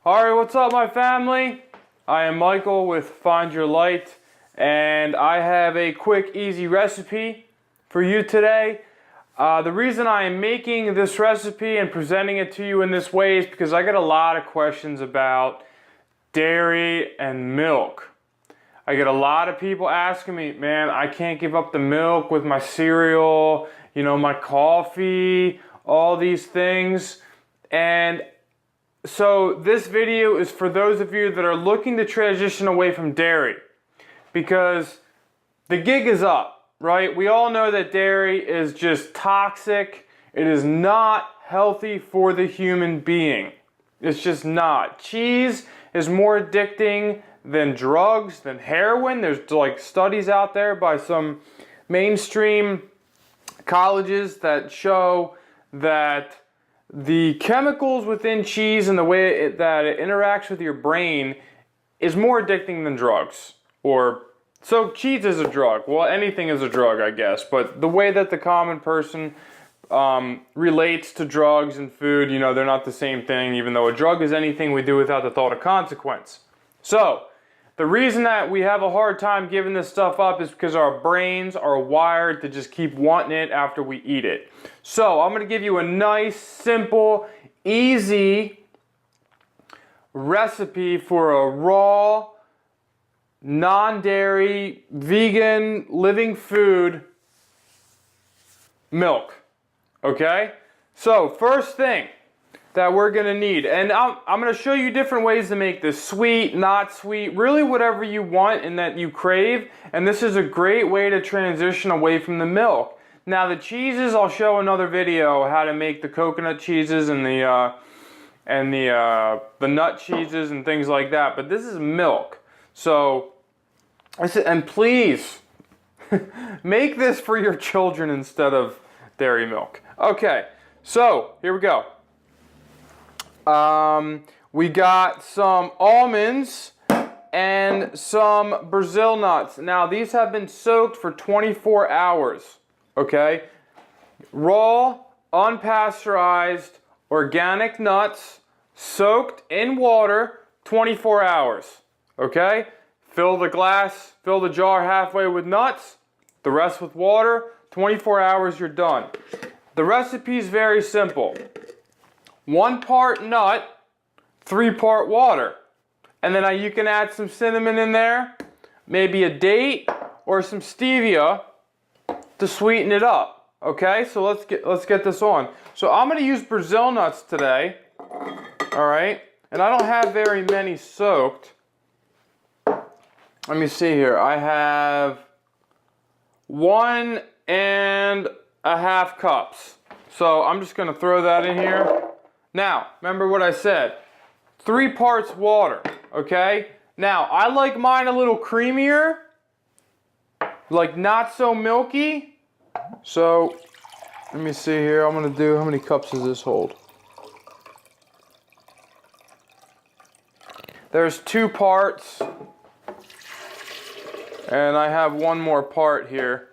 Alright, what's up my family? I am Michael with Find Your Light, and I have a quick, easy recipe for you today. The reason I am making this recipe and presenting it to you in this way is because I get a lot of questions about dairy and milk. I get a lot of people asking me, man, I can't give up the milk with my cereal, my coffee, all these things. And so this video is for those of you that are looking to transition away from dairy, because the gig is up, right? We all know that dairy is just toxic. It is not healthy for the human being. It's just not. Cheese is more addicting than drugs, than heroin. There's like studies out there by some mainstream colleges that show that the chemicals within cheese and the way that it interacts with your brain is more addicting than drugs. So cheese is a drug. Well, anything is a drug, I guess. But the way that the common person relates to drugs and food, they're not the same thing, even though a drug is anything we do without the thought of consequence. So the reason that we have a hard time giving this stuff up is because our brains are wired to just keep wanting it after we eat it. So I'm going to give you a nice, simple, easy recipe for a raw, non-dairy, vegan, living food, milk. Okay? So first thing that we're going to need, and I'm going to show you different ways to make this sweet, not sweet, really whatever you want and that you crave, and this is a great way to transition away from the milk. Now the cheeses, I'll show another video how to make the coconut cheeses and the nut cheeses and things like that, but this is milk. So, and please, make this for your children instead of dairy milk. Okay, so here we go. We got some almonds and some Brazil nuts. Now these have been soaked for 24 hours, okay? Raw, unpasteurized, organic nuts soaked in water 24 hours, okay? Fill the jar halfway with nuts, the rest with water, 24 hours, you're done. The recipe is very simple. 1 part nut, 3 part water. And then you can add some cinnamon in there, maybe a date or some stevia to sweeten it up. Okay, so let's get this on. So I'm gonna use Brazil nuts today. All right, and I don't have very many soaked. Let me see here. I have 1.5 cups. So I'm just gonna throw that in here. Now, remember what I said, 3 parts water, okay? Now, I like mine a little creamier, like not so milky. So, let me see here, I'm gonna do, how many cups does this hold? There's 2 parts, and I have 1 more part here.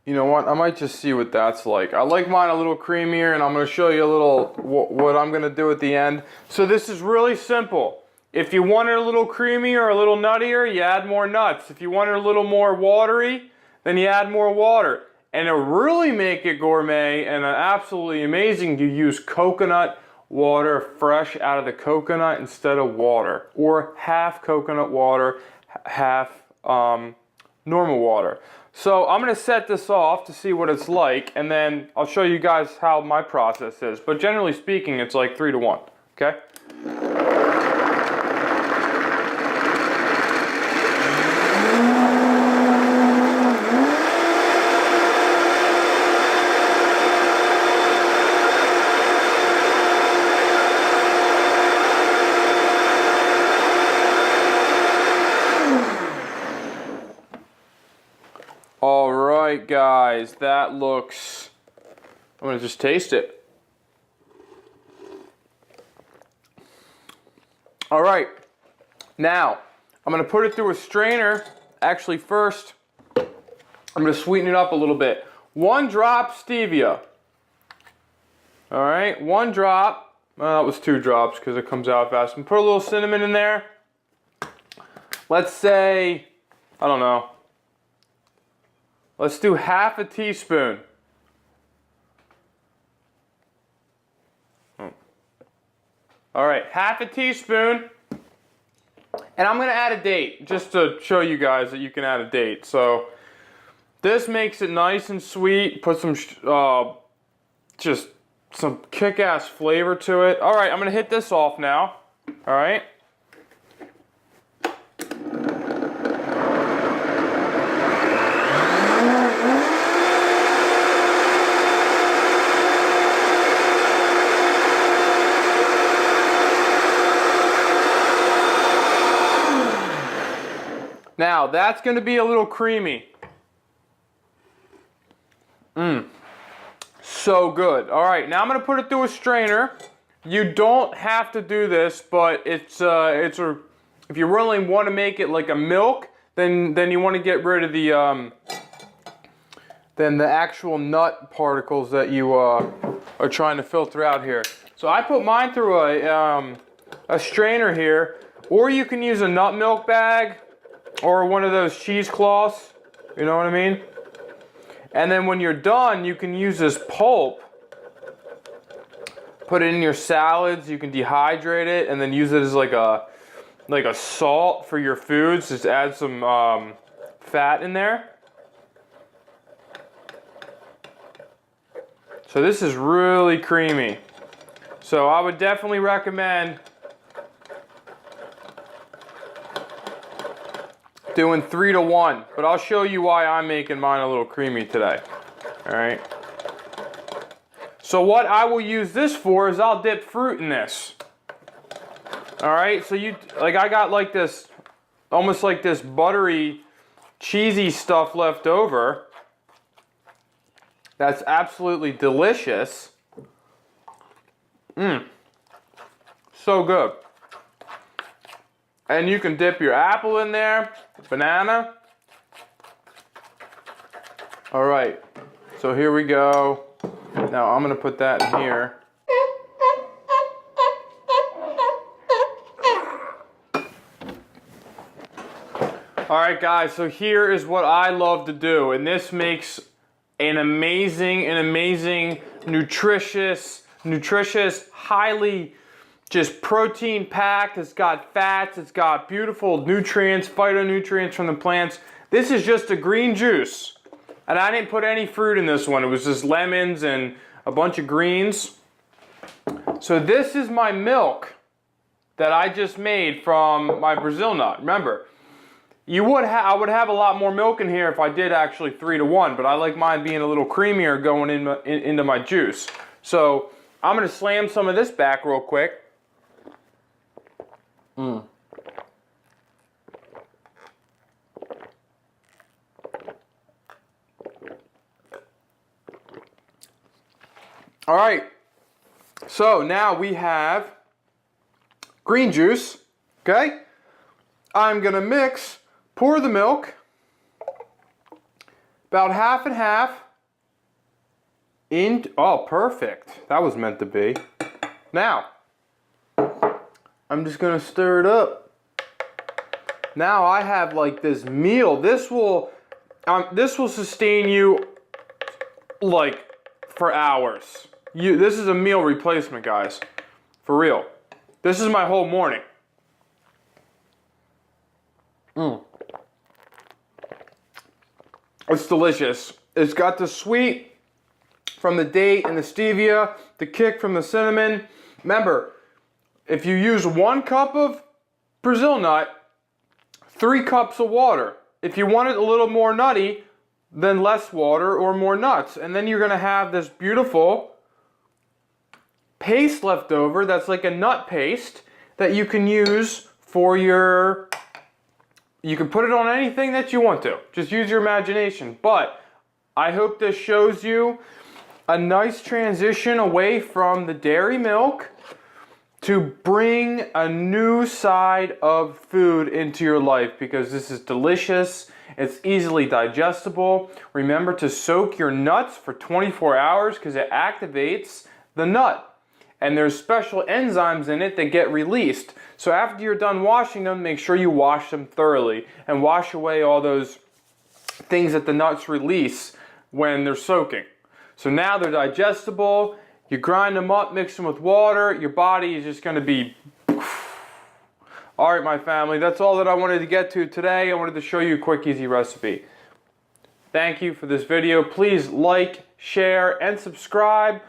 You know what, I might just see what that's like. I like mine a little creamier, and I'm going to show you a little what I'm going to do at the end. So this is really simple. If you want it a little creamier or a little nuttier, you add more nuts. If you want it a little more watery, then you add more water. And to really make it gourmet and absolutely amazing, you use coconut water fresh out of the coconut instead of water. Or half coconut water, half normal water. So I'm going to set this off to see what it's like, and then I'll show you guys how my process is. But generally speaking, it's like 3 to 1, okay? Alright guys, that looks, I'm going to just taste it. Alright, now I'm going to put it through a strainer. Actually first, I'm going to sweeten it up a little bit. 1 drop stevia. Alright, 1 drop. Well, that was 2 drops because it comes out fast. And put a little cinnamon in there. Let's say, I don't know. Let's do half a teaspoon. All right, half a teaspoon. And I'm going to add a date just to show you guys that you can add a date. So this makes it nice and sweet. Put some, just some kick-ass flavor to it. All right, I'm going to hit this off now. All right. Now, that's going to be a little creamy. So good. All right, now I'm going to put it through a strainer. You don't have to do this, but if you really want to make it like a milk, then you want to get rid of the actual nut particles that you are trying to filter out here. So I put mine through a strainer here, or you can use a nut milk bag or one of those cheesecloths. You know what I mean? And then when you're done, you can use this pulp, put it in your salads, you can dehydrate it, and then use it as like a salt for your foods. Just add some fat in there. So this is really creamy. So I would definitely recommend doing 3 to 1, but I'll show you why I'm making mine a little creamy today. All right. So what I will use this for is I'll dip fruit in this. All right. So I got like this, almost like this buttery, cheesy stuff left over. That's absolutely delicious. So good. And you can dip your apple in there, banana. All right, so here we go. Now I'm gonna put that in here. All right, guys, so here is what I love to do, and this makes an amazing, nutritious, highly just protein packed. It's got fats, it's got beautiful nutrients, phytonutrients from the plants. This is just a green juice. And I didn't put any fruit in this one. It was just lemons and a bunch of greens. So this is my milk that I just made from my Brazil nut. Remember, I would have a lot more milk in here if I did actually 3 to 1, but I like mine being a little creamier going into my juice. So I'm gonna slam some of this back real quick. All right, so now we have green juice, okay? I'm gonna pour the milk, about half and half, oh, perfect. That was meant to be. Now, I'm just gonna stir it up. Now I have like this meal. This will sustain you like for hours. This is a meal replacement, guys. For real. This is my whole morning. It's delicious. It's got the sweet from the date and the stevia, the kick from the cinnamon. Remember, if you use 1 cup of Brazil nut, 3 cups of water. If you want it a little more nutty, then less water or more nuts. And then you're gonna have this beautiful paste left over that's like a nut paste that you can use for you can put it on anything that you want to. Just use your imagination. But I hope this shows you a nice transition away from the dairy milk to bring a new side of food into your life, because this is delicious. It's easily digestible. Remember to soak your nuts for 24 hours because it activates the nut. and there's special enzymes in it that get released. So after you're done washing them, make sure you wash them thoroughly and wash away all those things that the nuts release when they're soaking. So now they're digestible. You grind them up, mix them with water, your body is just going to be... Alright, my family, that's all that I wanted to get to today. I wanted to show you a quick, easy recipe. Thank you for this video. Please like, share, and subscribe.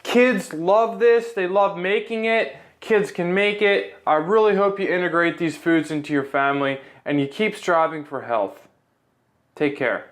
Kids love this. They love making it. Kids can make it. I really hope you integrate these foods into your family and you keep striving for health. Take care.